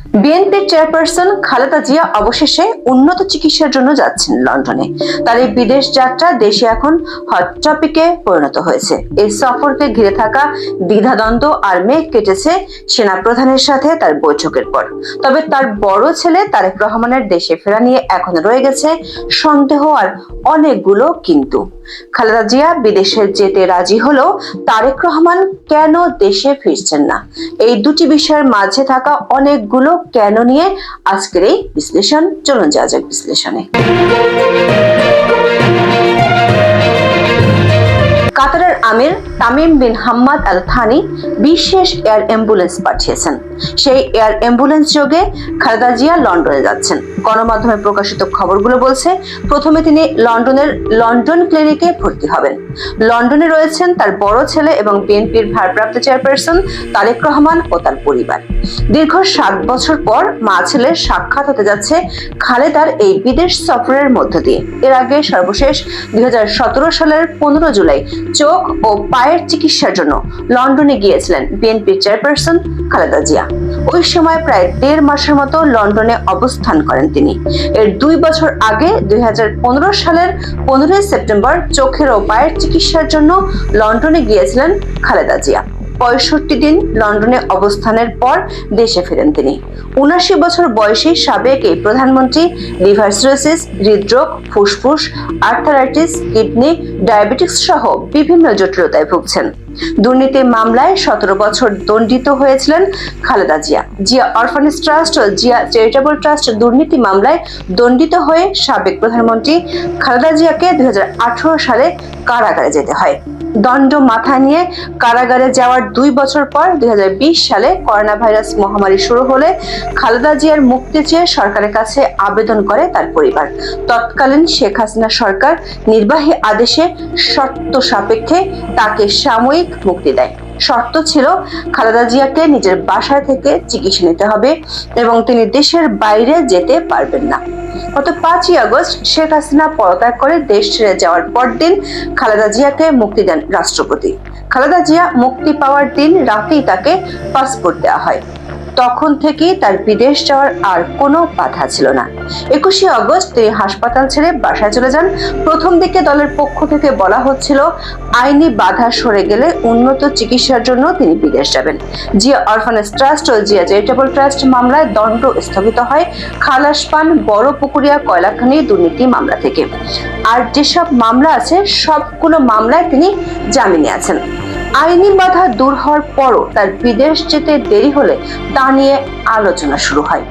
বিএনপির চেয়ারপারসন খালেদা জিয়া অবশেষে উন্নত চিকিৎসার জন্য যাচ্ছেন লন্ডনে। তার এই বিদেশ যাত্রা দেশে এখন হট টপিকে পরিণত হয়েছে। এই সফরকে ঘিরে থাকা দ্বিধাদ্বন্দ্ব আর মেঘ কেটেছে সেনা প্রধানের সাথে তার বৈঠকের পর। তবে তার বড় ছেলে তারেক রহমানের দেশে ফেরা নিয়ে এখন রয়ে গেছে সন্দেহ আর অনেকগুলো কিন্তু। খালেদা জিয়া বিদেশে যেতে রাজি হলেও তারেক রহমান কেন দেশে ফিরছেন না, এই দুটি বিষয়ের মাঝে থাকা অনেকগুলো কেন নিয়ে আজকের এই বিশ্লেষণ। চলুন যাওয়া যাক বিশ্লেষণে। কাতারের আমির তামিম বিন হাম্মাদ আল থানি বিশেষ এয়ার অ্যাম্বুলেন্স পাঠিয়েছেন। সেই এয়ার অ্যাম্বুলেন্স যোগে খালেদা জিয়া লন্ডনে যাচ্ছেন। গণমাধ্যমে প্রকাশিত খবরগুলো বলছে, প্রথমে তিনি লন্ডনের লন্ডন ক্লিনিকে ভর্তি হবেন। লন্ডনে রয়েছেন তার বড় ছেলে এবং বিএনপির ভারপ্রাপ্ত চেয়ারপারসন তারেক রহমান ও তার পরিবার। দীর্ঘ 7 বছর পর মা ছেলের সাক্ষাৎ হতে যাচ্ছে খালেদার এই বিদেশ সফরের মধ্য দিয়ে। এর আগে সর্বশেষ 2017 সালের 15 জুলাই চোখ ও পায়ের চিকিৎসার জন্য লন্ডনে গিয়েছিলেন বিএনপির চেয়ারপারসন খালেদা জিয়া। ওই সময় প্রায় 1.5 মাসের মতো লন্ডনে অবস্থান করেন তিনি। এর 2 বছর আগে 2015 সালের 15 সেপ্টেম্বর চোখের ও পায়ের চিকিৎসার জন্য লন্ডনে গিয়েছিলেন খালেদা জিয়া। 65 দিন লন্ডনে অবস্থানের পর দেশে ফেরেন তিনি। 79 বছর বয়সী সাবেক এই প্রধানমন্ত্রী লিভার সিরোসিস, হৃদরোগ, ফুসফুস, আর্থারাইটিস, কিডনি, ডায়াবেটিস সহ বিভিন্ন জটিলতায় ভুগছেন। দুর্নীতি মামলায় 17 বছর দণ্ডিত হয়েছিলেন খালেদা জিয়া। জিয়া অরফানেজ ট্রাস্ট ও জিয়া চ্যারিটেবল ট্রাস্ট দুর্নীতি মামলায় দণ্ডিত হয়ে সাবেক প্রধানমন্ত্রী খালেদা জিয়াকে 2018 সালে কারাগারে যেতে হয়। দণ্ড মাথায় নিয়ে কারাগারে যাওয়ার 2 বছর পর 2020 সালে করোনা ভাইরাস মহামারী শুরু হলে খালেদা জিয়ার মুক্তি চেয়ে সরকারের কাছে আবেদন করে তার পরিবার। তৎকালীন শেখ হাসিনা সরকার নির্বাহী আদেশে শর্ত সাপেক্ষে তাকে সাময়িক মুক্তি দেয়। শর্ত ছিল খালেদা জিয়াকে নিজের বাসায় থেকে চিকিৎসা নিতে হবে এবং তিনি দেশের বাইরে যেতে পারবেন না। গত 5ই আগস্ট শেখ হাসিনা পদত্যাগ করে দেশ ছেড়ে যাওয়ার পরদিন খালেদা জিয়াকে মুক্তি দেন রাষ্ট্রপতি। খালেদা জিয়া মুক্তি পাওয়ার দিন রাতেই তাকে পাসপোর্ট দেওয়া হয়। তখন থেকেই তার বিদেশ যাওয়ার আর কোনো বাধা ছিল না। 21শে আগস্ট তিনি হাসপাতাল ছেড়ে বাসায় চলে যান। প্রথম দিকে দলের পক্ষ থেকে বলা হচ্ছিল আইনি বাধা সরে গেলে উন্নত চিকিৎসার জন্য তিনি বিদেশ যাবেন। জিয়া অরফানেজ ট্রাস্ট ও জিয়া চ্যারিটেবল ট্রাস্ট মামলায় দণ্ড স্থগিত হয় খালাস পান বড় পুকুরিয়া কয়লা খনি দুর্নীতি মামলা থেকে। আর যেসব মামলা আছে সবগুলো মামলায় তিনি জামিনে আছেন। আইনি বাধা দূর হওয়ার পরও তার বিদেশ যেতে দেরি হলে তা নিয়ে আলোচনা শুরু হয়।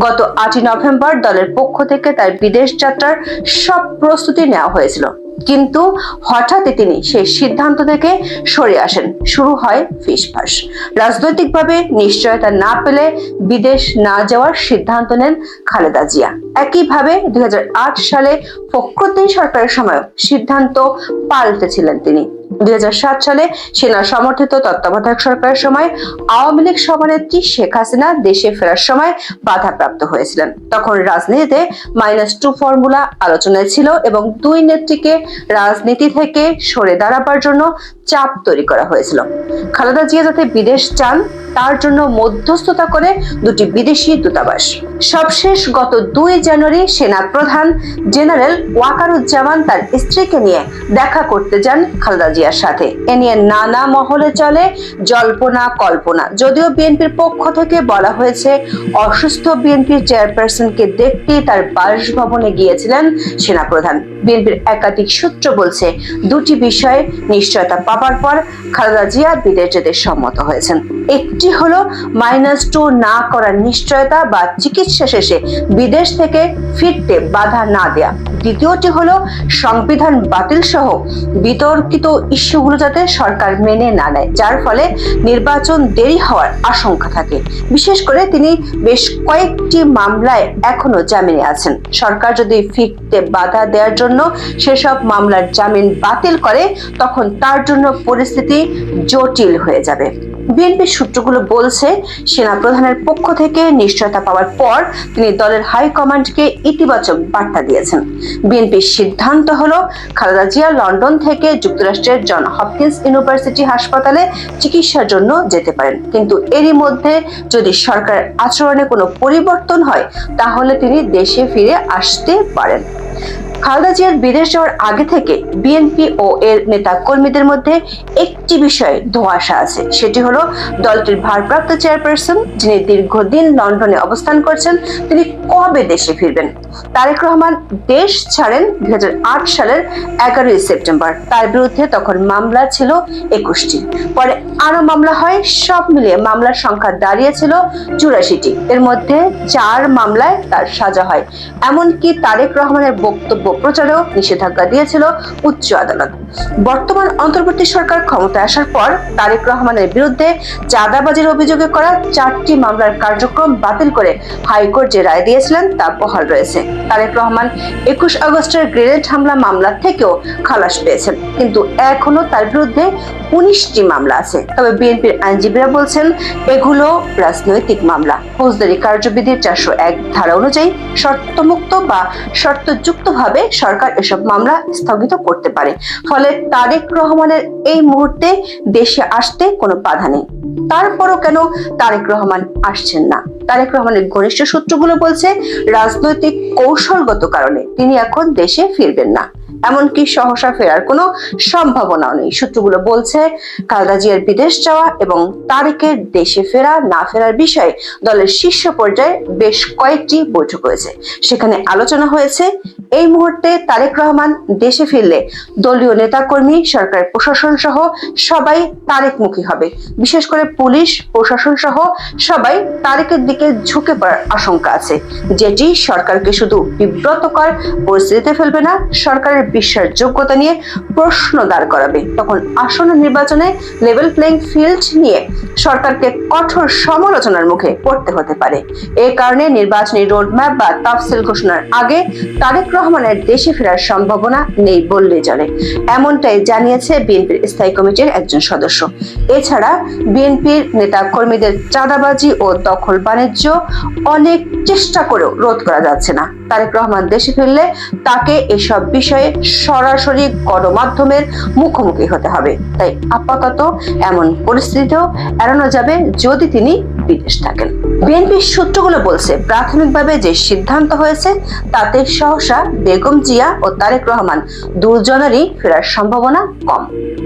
গত 8ই নভেম্বর দলের পক্ষ থেকে তার বিদেশ যাত্রার সব প্রস্তুতি নেওয়া হয়েছিল, কিন্তু হঠাৎই তিনি সেই সিদ্ধান্ত থেকে সরে আসেন। শুরু হয় ফিসফাস। রাজনৈতিকভাবে নিশ্চয়তা না পেলে বিদেশ না যাওয়ার সিদ্ধান্ত নেন খালেদা জিয়া। একইভাবে 2008 সালে ফখরুদ্দিন সরকারের সময় সিদ্ধান্ত পাল্টেছিলেন তিনি। 2007 সালে সেনা সমর্থিত তত্ত্বাবধায়ক সরকারের সময় আওয়ামী লীগ সভানেত্রী শেখ হাসিনা দেশে ফেরার সময় বাধাপ্রাপ্ত হয়েছিলেন। তখন রাজনীতিতে -2 ফর্মুলা আলোচনায় ছিল এবং 2 নেত্রীকে রাজনীতি থেকে সরে দাঁড়াবার জন্য চাপ তৈরি করা হয়েছিল। খালেদা জিয়া যাতে বিদেশ যান তার জন্য মধ্যস্থতা করে 2টি বিদেশি দূতাবাস। সবশেষ গত 2 জানুয়ারি সেনা প্রধান জেনারেল ওয়াকারুজ্জামান তার স্ত্রীকে নিয়ে দেখা করতে যান খালেদা জিয়ার সাথে। এ নিয়ে নানা মহলে চলে জল্পনা কল্পনা। যদিও বিএনপির পক্ষ থেকে বলা হয়েছে অসুস্থ বিএনপির চেয়ারপারসনকে দেখতে তার বাসভবনে গিয়েছিলেন সেনাপ্রধান। বিএনপির একাধিক সূত্র বলছে 2টি বিষয়ে নিশ্চয়তা পাবার পর খালেদা জিয়া বিদেশ যেতে সম্মত হয়েছেন। একটি হলো -2 না করার নিশ্চয়তা বা চিকিৎসা শেষে বিদেশ থেকে ফিরতে বাধা না দেয়া। দ্বিতীয়টি হলো সংবিধান বাতিল সহ বিতর্কিত ইস্যুগুলো যাতে সরকার মেনে না নেয়, যার ফলে নির্বাচন দেরি হওয়ার আশঙ্কা থাকে। বিশেষ করে তিনি বেশ কয়েকটি মামলায় এখনো জামিনে আছেন। সরকার যদি ফিরতে বাধা দেওয়ার জন্য সেসব মামলার জামিন বাতিল করে তখন তার জন্য পরিস্থিতি জটিল হয়ে যাবে। বিএনপির সূত্রগুলো বলছে, সেনাপ্রধানের পক্ষ থেকে নিশ্চয়তা পাওয়ার পর তিনি দলের হাইকমান্ডকে ইতিবাচক বার্তা দিয়েছেন। বিএনপির সিদ্ধান্ত হলো খালেদা জিয়া লন্ডন থেকে যুক্তরাষ্ট্রের জন হপকিন্স ইউনিভার্সিটি হাসপাতালে চিকিৎসার জন্য যেতে পারেন, কিন্তু এরই মধ্যে যদি সরকারের আচরণে কোনো পরিবর্তন হয় তাহলে তিনি দেশে ফিরে আসতে পারেন। খালেদা জিয়ার বিদেশ যাওয়ার আগে থেকে বিএনপি ও এর নেতা কর্মীদের মধ্যে একটি বিষয়ে ধোঁয়াশা আছে, সেটি হলো দলটির ভারপ্রাপ্ত চেয়ারপারসন, যিনি দীর্ঘদিন লন্ডনে অবস্থান করছেন, তিনি কবে দেশে ফিরবেন। তারেক রহমান দেশ ছাড়েন 2008 সালের 11 সেপ্টেম্বর। তার বিরুদ্ধে তখন মামলা ছিল 21টি, পরে আরো মামলা হয়, সব মিলিয়ে মামলার সংখ্যা দাঁড়িয়েছিল 84টি। এর মধ্যে 4 মামলায় তার সাজা হয়। এমনকি তারেক রহমানের বক্তব্য প্রচারেও নিষেধাজ্ঞা দিয়েছিল উচ্চ আদালত। বর্তমান অন্তর্বর্তী সরকার ক্ষমতায় আসার পর তারেক রহমানের বিরুদ্ধে চাঁদাবাজির অভিযোগে করা 4টি মামলার কার্যক্রম বাতিল করে হাইকোর্ট যে রায় দিয়েছিলেন তা বহাল রয়েছে। তারেক রহমান 21 আগস্টের গ্রেনেড হামলা মামলা থেকেও খালাস পেয়েছেন, কিন্তু এখনো তার বিরুদ্ধে 19টি মামলা আছে। তবে বিএনপির আইনজীবীরা বলছেন এগুলো রাজনৈতিক মামলা। ফৌজদারি কার্যবিধির 401 ধারা অনুযায়ী শর্তমুক্ত বা শর্তযুক্তভাবে সরকার এসব মামলা স্থগিত করতে পারে। ফলে তারেক রহমানের এই মুহূর্তে দেশে আসতে কোনো বাধা নেই। তারপরও কেন তারেক রহমান আসছেন না? তারেক রহমানের ঘনিষ্ঠ সূত্রগুলো বলছে রাজনৈতিক কৌশলগত কারণে তিনি এখন দেশে ফিরবেন না, এমনকি সহসা ফেরার কোনো সম্ভাবনাও নেই। সূত্রগুলো বলছে খালেদা জিয়ার বিদেশ যাওয়া এবং তারেকের দেশে ফেরা না ফেরার বিষয়ে দলের শীর্ষ পর্যায়ে বেশ কয়েকটি বৈঠক হয়েছে। সেখানে আলোচনা হয়েছে এই মুহূর্তে তারেক রহমান দেশে ফিরলে দলীয় নেতাকর্মী, সরকারের প্রশাসন সহ সবাই তারেকমুখী হবে। বিশেষ করে পুলিশ প্রশাসন সহ সবাই তারেকের দিকে ঝুঁকে পড়ার আশঙ্কা আছে, যেটি সরকারকে শুধু বিব্রতকর পরিস্থিতিতে ফেলবে না, সরকারের বিশ্বাসযোগ্যতা নিয়ে প্রশ্ন দাঁড় করাবে। তখন আসন্ন নির্বাচনে লেভেল প্লেইং ফিল্ড নিয়ে সরকারকে কঠোর সমালোচনার মুখে পড়তে হতে পারে। এই কারণে নির্বাচনী রোডম্যাপ বা তাফসিল ঘোষণার আগে তারেক রহমানের দেশে ফেরার সম্ভাবনা নেই বললেই চলে, এমনটাই জানিয়েছে বিএনপির স্থায়ী কমিটির একজন সদস্য। এছাড়া বিএনপির নেতা কর্মীদের চাঁদাবাজি ও দখল বাণিজ্য অনেক চেষ্টা করেও রোধ করা যাচ্ছে না। তারেক রহমান দেশে ফিরলে তাকে এসব বিষয়ে সরাসরি গণমাধ্যমের মুখোমুখি হতে হবে। তাই আপাতত এমন পরিস্থিতিও এড়ানো যাবে যদি তিনি বিদেশ থাকেন। বিএনপির সূত্রগুলো বলছে প্রাথমিকভাবে যে সিদ্ধান্ত হয়েছে তাতে সহসা বেগম জিয়া ও তারেক রহমান দুজনেরই ফেরার সম্ভাবনা কম।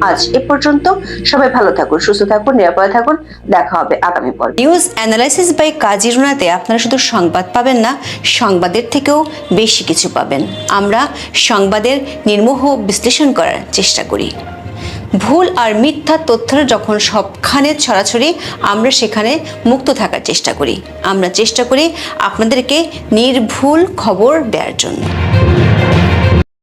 আজ এ পর্যন্ত। সবাই ভালো থাকুন, সুস্থ থাকুন, নিরাপদে থাকুন। দেখা হবে আগামী পর্বে। নিউজ অ্যানালাইসিস বাই কাজী রুনাতে আপনারা শুধু সংবাদ পাবেন না, সংবাদের থেকেও বেশি কিছু পাবেন। আমরা সংবাদের নির্মোহ বিশ্লেষণ করার চেষ্টা করি। ভুল আর মিথ্যা তথ্যের যখন সবখানে ছড়াছড়ি, আমরা সেখানে মুক্ত থাকার চেষ্টা করি। আমরা চেষ্টা করি আপনাদেরকে নির্ভুল খবর দেওয়ার জন্য।